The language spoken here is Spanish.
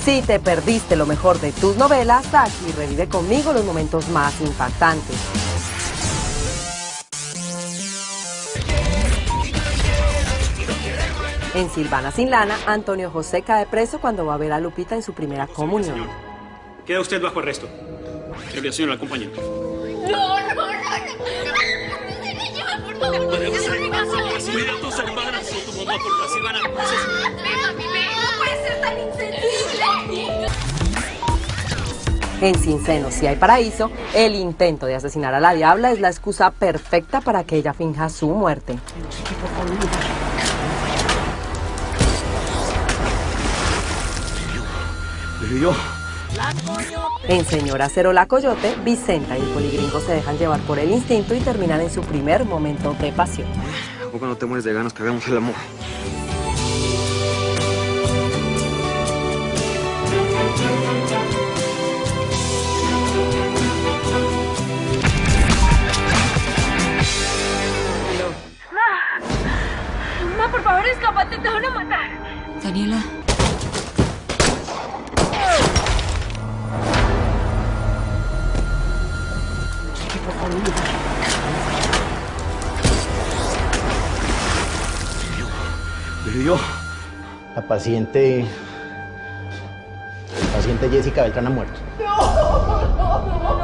Si te perdiste lo mejor de tus novelas, aquí revive conmigo los momentos más impactantes. En Silvana sin lana, Antonio José cae preso cuando va a ver a Lupita en su primera comunión. Señor, queda usted bajo arresto. El señor la acompaña. No, señor, por favor. Cuida a tus hermanas o tu mamá, por Silvana. No puede ser tan insensible. En Sin Senos y Hay Paraíso, el intento de asesinar a la diabla es la excusa perfecta para que ella finja su muerte. En Señora Cero la Coyote, Vicenta y el poligringo se dejan llevar por el instinto y terminan en su primer momento de pasión. ¿A poco no te mueres de ganas que hagamos el amor? Mamá, por favor, escápate, te van a matar. Daniela. La paciente Jessica Beltrán ha muerto. No.